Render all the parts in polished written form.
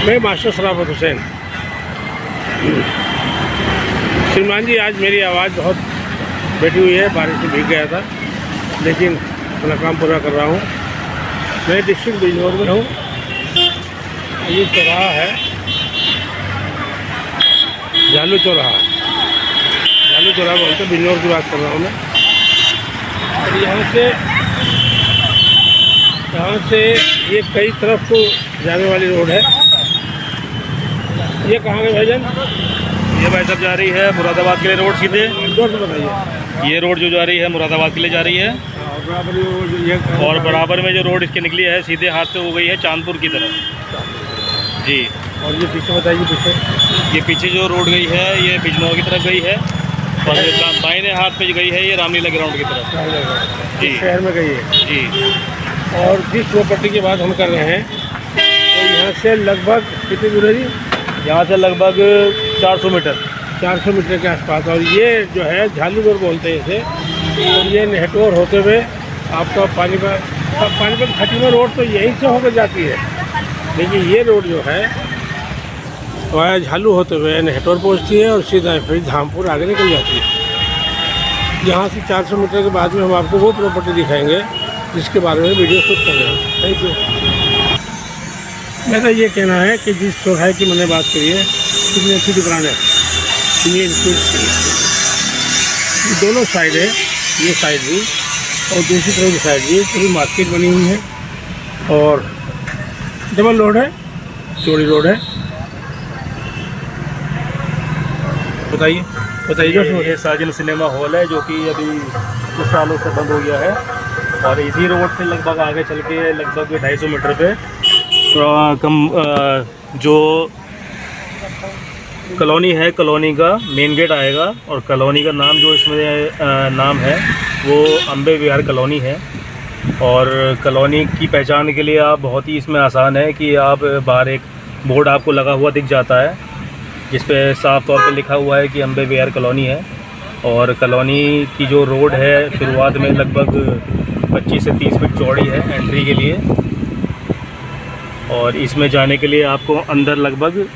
मैं मास्टर शराफत हुसैन। श्रीमान जी, आज मेरी आवाज़ बहुत बैठी हुई है, बारिश में भीग गया था, लेकिन अपना काम पूरा कर रहा हूँ। मैं डिस्ट्रिक्ट बिजनौर में हूँ। ये चौराहा है झालू चौराहा बोलते, बिजनौर की बात कर रहा हूँ मैं। और यहाँ से ये कई तरफ को जाने वाली रोड है। ये कहाँ है भाईजान? ये भाई साहब जा रही है मुरादाबाद के लिए रोड सीधे। जोर से बताइए। ये रोड जो जा रही है मुरादाबाद के लिए जा रही है, और बराबर में जो रोड इसके निकली है सीधे हाथ पे हो गई है चांदपुर की तरफ जी। और ये पीछे बताइए, ये पीछे जो रोड गई है ये बिजनौर की तरफ गई है, और दाहिने हाथ पे गई है ये रामलीला ग्राउंड की तरफ जी, शहर में गई है जी। और जिस प्रॉपर्टी की बात हम कर रहे हैं तो यहाँ से लगभग कितनी दूर है जी? यहाँ से लगभग 400 मीटर 400 मीटर के आसपास। और ये जो है झालू रोड बोलते हैं इसे। और ये नेहटोर होते हुए आपका पानीपत खटीमा रोड तो यहीं से होकर जाती है, लेकिन ये रोड जो है वह झालू होते हुए नेहटोर पहुँचती है और सीधा फिर धामपुर आगे निकल जाती है। यहाँ से 400 मीटर के बाद में हम आपको वो प्रॉपर्टी दिखाएंगे जिसके बारे में वीडियो शूट कर रहे हैं। Thank you. मेरा ये कहना है कि जिस चौराहे की मैंने बात करी है, कितनी अच्छी दुकान है। ये दोनों साइड है, ये साइड भी और दूसरी तरफ की साइड भी पूरी मार्केट बनी हुई है और डबल रोड है, चौड़ी रोड है। बताइए। ये साजन सिनेमा हॉल है जो कि अभी कुछ सालों से बंद हो गया है, और इसी रोड से लगभग आगे चल के लगभग 250 मीटर पे जो कॉलोनी है, कॉलोनी का मेन गेट आएगा, और कॉलोनी का नाम जो इसमें नाम है वो अम्बे विहार कॉलोनी है। और कॉलोनी की पहचान के लिए आप बहुत ही इसमें आसान है कि आप बाहर एक बोर्ड आपको लगा हुआ दिख जाता है जिस पे साफ़ तौर पे लिखा हुआ है कि अम्बे विहार कॉलोनी है। और कॉलोनी की जो रोड है शुरुआत में लगभग 25 से 30 फीट चौड़ी है एंट्री के लिए, और इसमें जाने के लिए आपको अंदर लगभग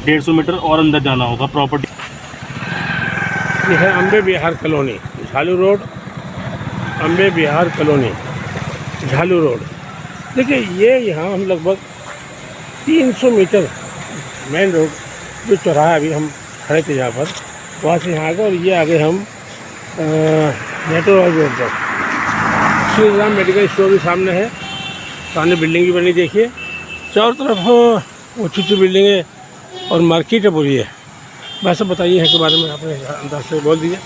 150 मीटर और अंदर जाना होगा प्रॉपर्टी। ये है अम्बे विहार कॉलोनी, झालू रोड, अम्बे विहार कॉलोनी, झालू रोड। देखिए, ये यहाँ हम लगभग 300 मीटर मेन रोड जो चौराहा अभी हम खड़े थे यहाँ पर, वहाँ से यहाँ आगे, और ये आगे हम नेटवर्क रोड पर श्री राम मेडिकल स्टोर भी सामने है। सामने बिल्डिंग भी बनी, देखिए चारों तरफ ऊँची ऊँची बिल्डिंगें और मार्केट है पूरी है। वैसे बताइए है के बारे में, आपने अंदाज से बोल दीजिए।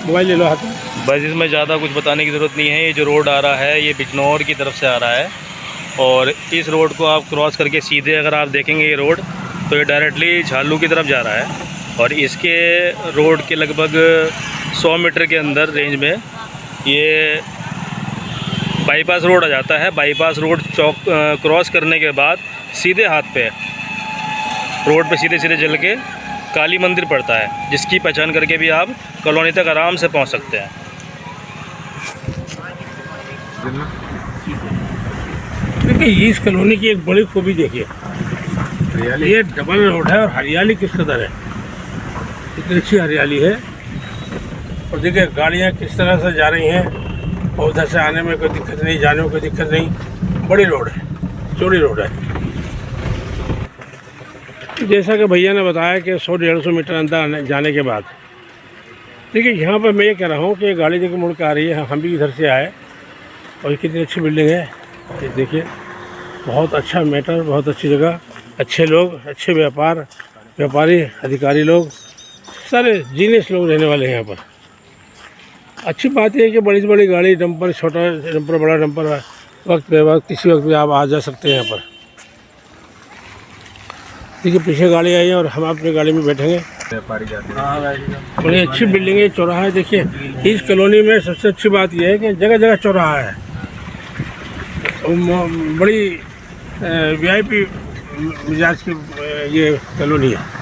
मोबाइल ले लो हाथ में। बस इसमें ज़्यादा कुछ बताने की ज़रूरत नहीं है। ये जो रोड आ रहा है ये बिजनौर की तरफ से आ रहा है, और इस रोड को आप क्रॉस करके सीधे अगर आप देखेंगे ये रोड तो ये डायरेक्टली झालू की तरफ जा रहा है। और इसके रोड के लगभग 100 मीटर के अंदर रेंज में ये बाईपास रोड आ जाता है। बाईपास रोड चौक क्रॉस करने के बाद सीधे हाथ पे रोड पे सीधे सीधे चल के काली मंदिर पड़ता है, जिसकी पहचान करके भी आप कॉलोनी तक आराम से पहुंच सकते हैं। देखिए, इस कॉलोनी की एक बड़ी खूबी देखिए, ये डबल रोड है और हरियाली किस कदर है, इतनी अच्छी हरियाली है। और देखिए गाड़ियाँ किस तरह से जा रही हैं, और उधर से आने में कोई दिक्कत नहीं, जाने में कोई दिक्कत नहीं। बड़ी रोड है, चौड़ी रोड है। जैसा कि भैया ने बताया कि 100-150 मीटर अंदर जाने के बाद, देखिए यहाँ पर मैं ये कह रहा हूँ कि गाड़ी देखिए मुड़ के आ रही है, हम भी इधर से आए, और ये कितनी अच्छी बिल्डिंग है। ये देखिए, बहुत अच्छा मैटर, बहुत अच्छी जगह, अच्छे लोग, अच्छे व्यापारी, अधिकारी लोग, सारे जीनियस लोग रहने वाले हैं यहाँ पर। अच्छी बात यह है कि बड़ी से बड़ी गाड़ी, डंपर, छोटा डंपर, बड़ा डंपर, वक्त पे वक्त किसी वक्त भी आप आ जा सकते हैं यहाँ पर। देखिए पीछे गाड़ी आई है और हम अपनी गाड़ी में बैठेंगे। बड़ी अच्छी बिल्डिंग है, चौराहा है। देखिए इस कॉलोनी में सबसे अच्छी बात यह है कि जगह जगह चौराहा है। बड़ी वीआईपी मिजाज की ये कॉलोनी है।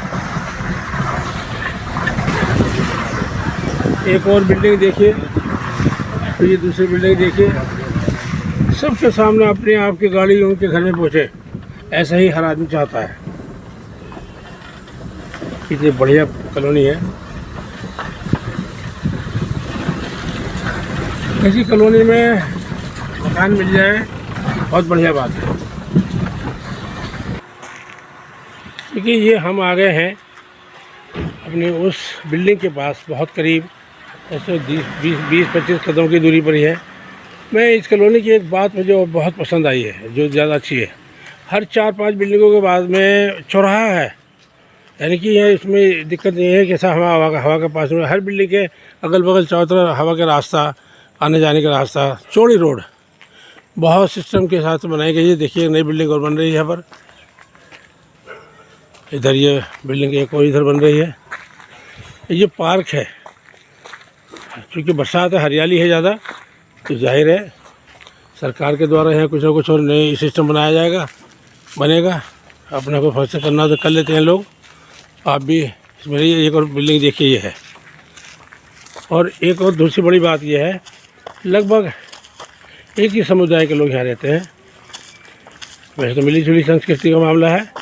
एक और बिल्डिंग देखिए, तो ये दूसरी बिल्डिंग देखिए, सबके सामने अपने आप की गाड़ी उनके घर में पहुँचे। ऐसा ही हर आदमी चाहता है। कितनी बढ़िया कॉलोनी है। ऐसी कॉलोनी में मकान मिल जाए बहुत बढ़िया बात है। देखिए ये हम आ गए हैं अपने उस बिल्डिंग के पास, बहुत करीब ऐसे 20-25 कदम की दूरी पर ही है। मैं इस कॉलोनी की एक बात मुझे बहुत पसंद आई है, जो ज़्यादा अच्छी है। हर 4-5 बिल्डिंगों के बाद में चौराहा है, यानी कि यह इसमें दिक्कत नहीं है कि ऐसा हवा के पास में हर बिल्डिंग के अगल बगल चारों तरफ हवा का रास्ता, आने जाने का रास्ता, चौड़ी रोड बहुत सिस्टम के साथ बनाई गई है। देखिए नई बिल्डिंग और बन रही है यहाँ पर। इधर ये बिल्डिंग एक और इधर बन रही है। ये पार्क है, क्योंकि बरसात है, हरियाली है ज़्यादा, तो जाहिर है सरकार के द्वारा यहाँ कुछ ना कुछ और नई सिस्टम बनाया जाएगा, बनेगा। अपने को फैसला करना तो कर लेते हैं लोग। आप भी इसमें रहिए। एक और बिल्डिंग देखिए ये है। और एक और दूसरी बड़ी बात यह है, लगभग एक ही समुदाय के लोग यहाँ रहते हैं। वैसे तो मिली जुली संस्कृति का मामला है।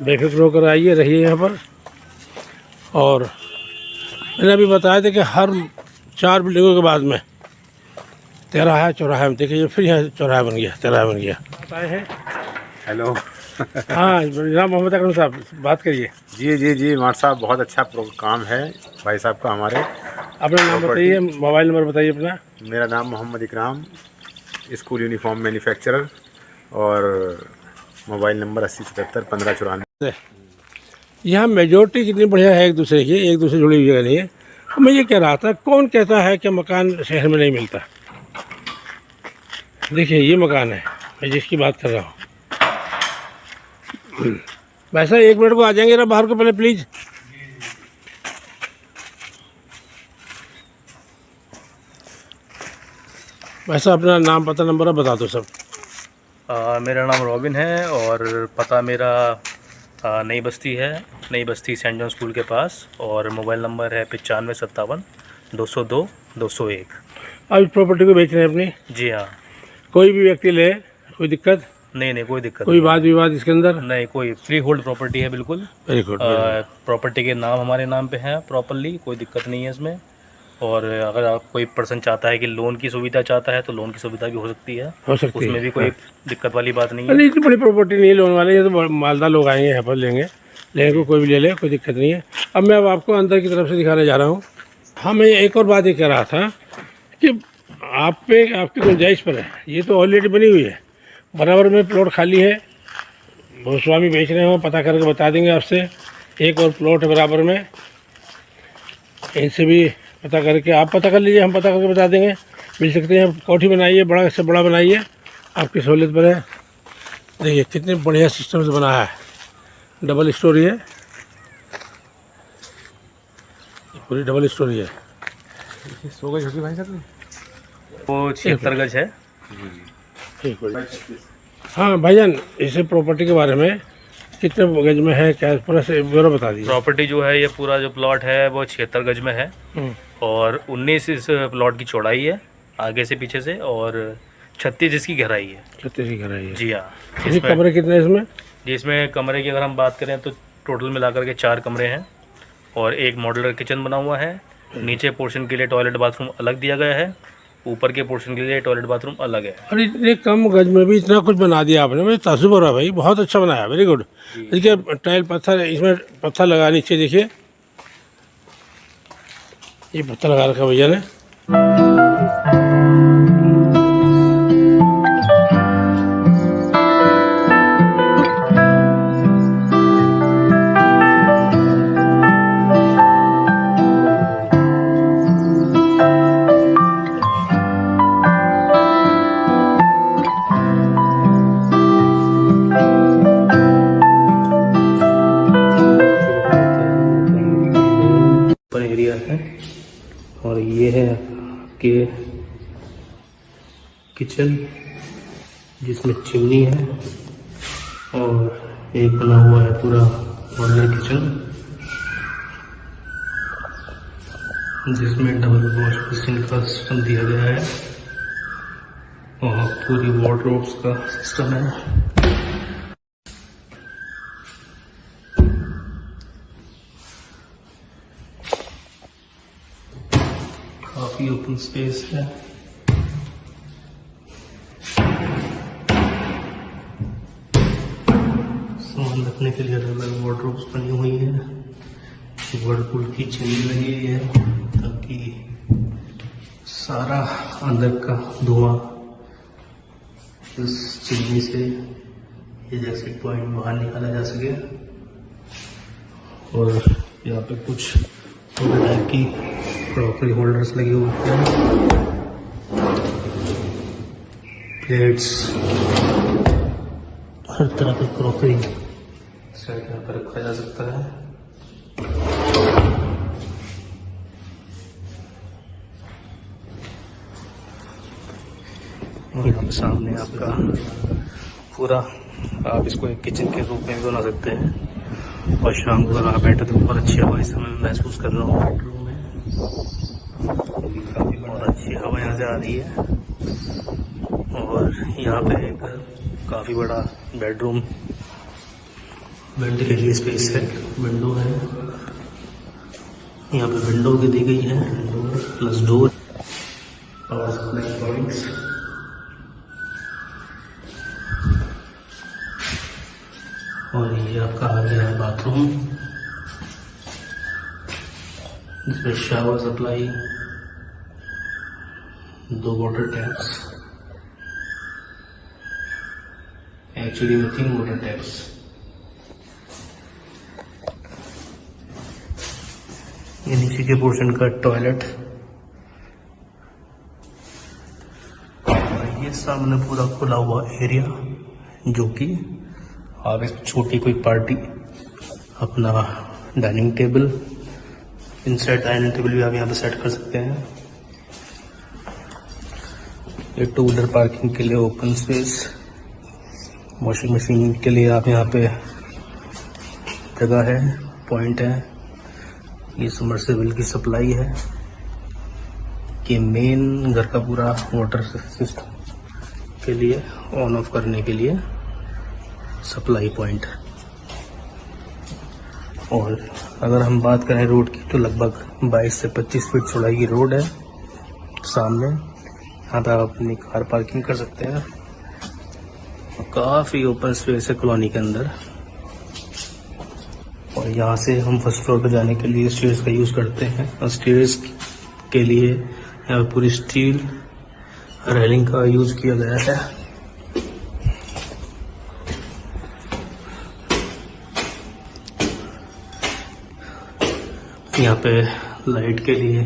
बेफिक्र होकर आइए, रहिए यहाँ पर। और मैंने अभी बताया था कि हर 4 बिल्डिंगों के बाद में चौराहा में देखिए, फिर यहाँ चौराहा बन गया, चौराहा बन गया। बताए हैं। हेलो। हाँ जनाब मोहम्मद अकरम साहब, बात करिए। जी मार साहब, बहुत अच्छा काम है भाई साहब का हमारे। अपना नाम बताइए, मोबाइल नंबर बताइए अपना। मेरा नाम मोहम्मद इकराम, स्कूल यूनिफॉर्म मैन्युफैक्चरर, और मोबाइल नंबर 8077-1594। यहाँ मेजोरिटी कितनी बढ़िया है एक दूसरे की, एक दूसरे जुड़ी हुई जगह नहीं है। मैं ये कह रहा था, कौन कहता है कि मकान शहर में नहीं मिलता। देखिए ये मकान है, मैं जिसकी बात कर रहा हूँ। वैसा 1 मिनट को आ जाएंगे ना बाहर को, पहले प्लीज़। वैसा अपना नाम पता नंबर बता दो सब। मेरा नाम रॉबिन है और पता मेरा नई बस्ती है, नई बस्ती सेंट जॉन स्कूल के पास, और मोबाइल नंबर है 9557-202-201। अब इस प्रॉपर्टी को बेच रहे हैं अपनी? जी हाँ। कोई भी व्यक्ति ले, कोई दिक्कत नहीं, कोई दिक्कत कोई वाद विवाद इसके अंदर नहीं, कोई फ्री होल्ड प्रॉपर्टी है बिल्कुल। Very good. प्रॉपर्टी के नाम हमारे नाम पे है प्रॉपरली, कोई दिक्कत नहीं है इसमें। और अगर आप कोई पर्सन चाहता है कि लोन की सुविधा चाहता है तो लोन की सुविधा भी हो सकती है, उसमें भी कोई दिक्कत वाली बात नहीं है। नहीं, इतनी बड़ी प्रॉपर्टी नहीं है लोन वाले, ये तो मालदार लोग आएंगे यहाँ पर लेंगे को कोई भी ले ले, कोई दिक्कत नहीं है। अब मैं आपको अंदर की तरफ से दिखाने जा रहा हूँ। हाँ, मैं एक और बात ये कह रहा था कि आपकी गुंजाइश पर है, ये तो ऑलरेडी बनी हुई है, बराबर में प्लॉट खाली है, भूस्वामी बेच रहे हो, पता करके बता देंगे आपसे। एक और प्लॉट है बराबर में, इनसे भी पता करके आप पता कर लीजिए, हम पता करके बता देंगे, मिल सकते हैं। कोठी बनाइए, बड़ा से बड़ा बनाइए, आपकी सहूलियत पर है। देखिए कितने बढ़िया सिस्टम से बना है, डबल स्टोरी है, पूरी डबल स्टोरी है। सो गई होगी भाई साहब, वो 76 गज है। ठीक है। हाँ भाईजान, इसे प्रॉपर्टी के बारे में कितने गज में है, क्या पूरा से ब्यौरा बता दीजिए। प्रॉपर्टी जो है, ये पूरा जो प्लॉट है वो 76 गज में है, और 19 इस प्लॉट की चौड़ाई है आगे से पीछे से, और 36 इसकी गहराई है। 36 की गहराई है। जी हाँ। कमरे कितने इसमें? जी, इसमें कमरे की अगर हम बात करें तो टोटल मिलाकर के 4 कमरे हैं, और एक मॉड्यूलर किचन बना हुआ है। नीचे पोर्शन के लिए टॉयलेट बाथरूम अलग दिया गया है, ऊपर के पोर्शन के लिए टॉयलेट बाथरूम अलग है। और इतने कम गज में भी इतना कुछ बना दिया आपने, मुझे ताज्जुब हो रहा है भाई, बहुत अच्छा बनाया, वेरी गुड। देखिए टाइल पत्थर, इसमें पत्थर लगा नीचे, देखिए ये पत्थर लगा रखा भैया ने। एरिया है, और ये है कि किचन जिसमें चिमनी है, और एक बना हुआ है पूरा मॉड्यूलर किचन जिसमें डबल वॉश बेसिन का सिस्टम दिया गया है, और पूरी वार्डरोब्स का सिस्टम है। काफ़ी ओपन स्पेस है। सामान रखने के लिए अलग अलग वार्डरोब्स बनी हुई है। वर्लपूल की चिमनी लगी हुई है ताकि सारा अंदर का धुआं इस चिमनी से एग्जिट पॉइंट बाहर निकाला जा सके। और यहाँ पे कुछ टाइप की क्रॉकरी होल्डर्स लगे हुए हैं, प्लेट्स, हर तरह का क्रॉकरी सेट यहाँ पर रखा जा सकता है। और यहाँ पे सामने आपका पूरा, आप इसको एक किचन के रूप में भी बना सकते हैं। और शाम को अगर आप बैठे तो बहुत अच्छी हवा इस समय महसूस कर रहा हूँ बेडरूम में। काफ़ी बहुत अच्छी हवा यहाँ से आ रही है। और यहाँ पे एक काफ़ी बड़ा बेडरूम, बेड के लिए स्पेस है, विंडो है। यहाँ पे विंडो भी दी गई है, प्लस डोर और सप्लाई पॉइंट्स। और ये आपका आ गया है बाथरूम, जिसमें shower supply, 2 water taps, actually में 3 वाटर टैप्स। ये नीचे के पोर्शन का टॉयलेट। और ये सामने पूरा खुला हुआ एरिया, जो कि आप इस छोटी कोई पार्टी, अपना dining table, inside dining table भी आप यहाँ पे सेट कर सकते हैं। ये 2 व्हीलर पार्किंग के लिए ओपन स्पेस, वॉशिंग मशीन के लिए आप यहाँ पे जगह है, पॉइंट है। ये सबमर्सिबल की सप्लाई है। ये मेन घर का पूरा वाटर सिस्टम के लिए ऑन ऑफ करने के लिए सप्लाई पॉइंट। और अगर हम बात करें रोड की तो लगभग 22 से 25 फीट चौड़ाई की रोड है सामने। यहाँ पे आप अपनी कार पार्किंग कर सकते हैं। काफ़ी ओपन स्पेस है कॉलोनी के अंदर। और यहाँ से हम फर्स्ट फ्लोर पर जाने के लिए स्टेयर्स का यूज़ करते हैं। और स्टेयर्स के लिए यहाँ पूरी स्टील रेलिंग का यूज़ किया गया है। यहाँ पे लाइट के लिए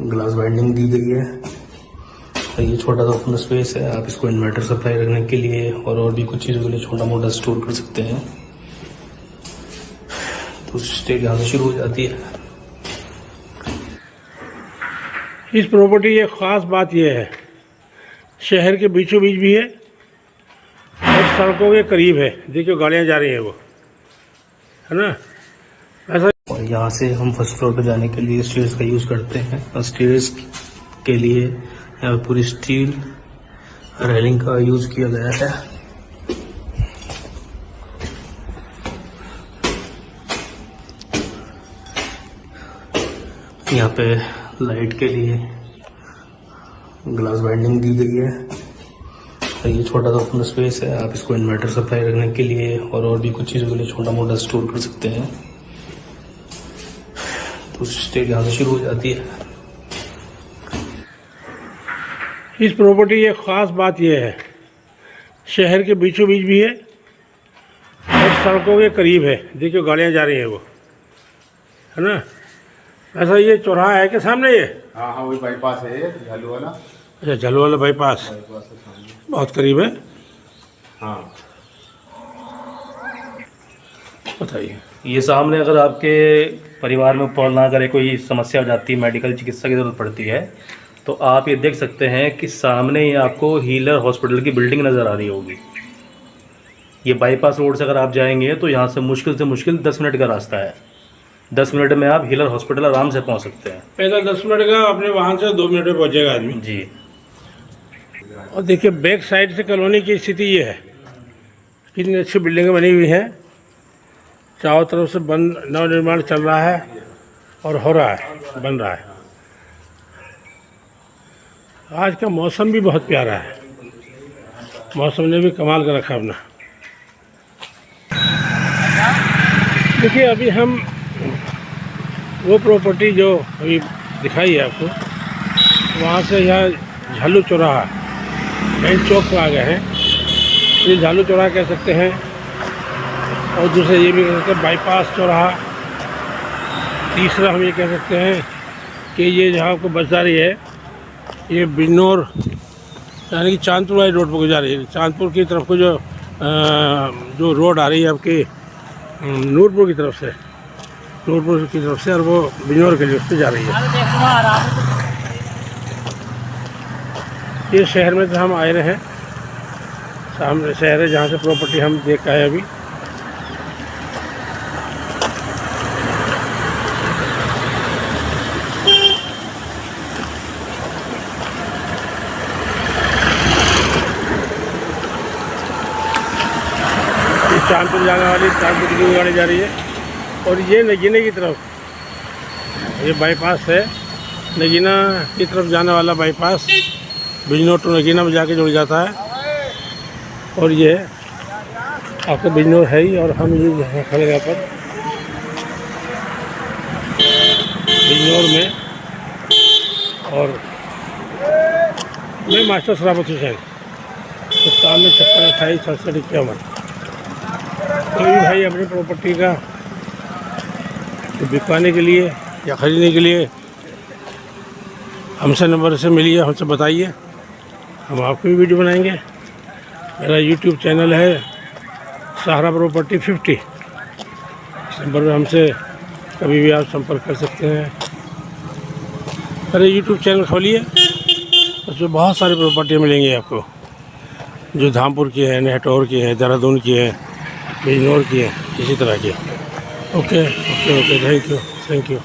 ग्लास बाइंडिंग दी गई है। और ये छोटा सा ओपन स्पेस है, आप इसको इन्वर्टर सप्लाई रखने के लिए और भी कुछ चीज़ों के लिए छोटा मोटा स्टोर कर सकते हैं। तो स्टेज यहाँ से शुरू हो जाती है। इस प्रॉपर्टी की ख़ास बात यह है, शहर के बीचों बीच भी है और सड़कों के करीब है। देखिए गाड़ियाँ जा रही हैं, वो है ना। ऐसा और यहाँ से हम फर्स्ट फ्लोर पर जाने के लिए स्टेयर्स का यूज़ करते हैं। और स्टेयर्स के लिए यहाँ पूरी स्टील रेलिंग का यूज़ किया गया है। यहाँ पे लाइट के लिए ग्लास बाइंडिंग दी गई है। और ये छोटा सा ओपन स्पेस है, आप इसको इन्वर्टर सप्लाई रखने के लिए और भी कुछ चीज़ों के लिए छोटा मोटा स्टोर कर सकते हैं। तो स्टेज यहाँ से शुरू हो जाती है। इस प्रॉपर्टी की ख़ास बात यह है, शहर के बीचों बीच भी है और सड़कों के करीब है। देखिए गाड़ियाँ जा रही हैं, वो है ना। ऐसा ये चौराहा है कि सामने ये? हाँ हाँ, वही बाईपास है ये, झालू वाला। अच्छा, झालू वाला बाईपास है सामने। बहुत करीब है। हाँ, बताइए। ये सामने अगर आपके परिवार में ऊपर ना करे कोई समस्या हो जाती है, मेडिकल चिकित्सा की ज़रूरत पड़ती है, तो आप ये देख सकते हैं कि सामने ही आपको हीलर हॉस्पिटल की बिल्डिंग नज़र आ रही होगी। ये बाईपास रोड से अगर आप जाएंगे तो यहाँ से मुश्किल 10 मिनट का रास्ता है। 10 मिनट में आप हीलर हॉस्पिटल आराम से पहुँच सकते हैं। पैदल 10 मिनट का, अपने वाहन से 2 मिनट में पहुँचेगा आदमी जी। और देखिए बैक साइड से कॉलोनी की स्थिति ये है, कितनी अच्छी बिल्डिंगें बनी हुई हैं। चारों तरफ से नव निर्माण चल रहा है और हो रहा है, बन रहा है। आज का मौसम भी बहुत प्यारा है, मौसम ने भी कमाल कर रखा अपना। देखिए अभी हम वो प्रॉपर्टी जो अभी दिखाई है आपको, वहाँ से यहाँ झालू चौराहा मेन चौक पर आ गए हैं। ये झालू चौराहा कह सकते हैं, और दूसरा ये भी कह सकते हैं बाईपास चौराहा। तीसरा हम ये कह सकते हैं कि ये जहाँ आपको बस जा रही है, ये बिजनौर यानी कि चांदपुर वाली रोड पर गुजार रही है। चांदपुर की तरफ को जो रोड आ रही है आपकी नूरपुर की तरफ से, नूरपुर की तरफ से, और वो बिजनौर के लिए उस पर जा रही है। ये शहर में तो हम आए रहे हैं, सामने शहर है जहाँ से प्रॉपर्टी हम देख आए अभी। चांदपुर जाने वाली चांदपुर की गाड़ी जा रही है, और ये नगीना की तरफ, ये बाईपास है नगीना की तरफ जाने वाला बाईपास, बिजनौर टू नगीना में जाके जुड़ जाता है। और ये आपका बिजनौर है ही, और हम ये यहाँ खड़े यहाँ पर बिजनौर में, और मैं मास्टर सराफत हुसैन, 9756586751। कोई भी भाई अपनी प्रॉपर्टी का बिकवाने के लिए या ख़रीदने के लिए हमसे नंबर से मिलिए, हमसे बताइए, हम आपको भी वीडियो बनाएंगे। मेरा यूट्यूब चैनल है सहारा प्रॉपर्टी 50। इस नंबर पर हमसे कभी भी आप संपर्क कर सकते हैं। मेरे यूट्यूब चैनल खोलिए, उसमें बहुत सारी प्रॉपर्टियाँ मिलेंगी आपको, जो धामपुर की है, नेहटौर की है, देहरादून की है, बिजनौर की है, इसी तरह की। Okay okay okay, thank you.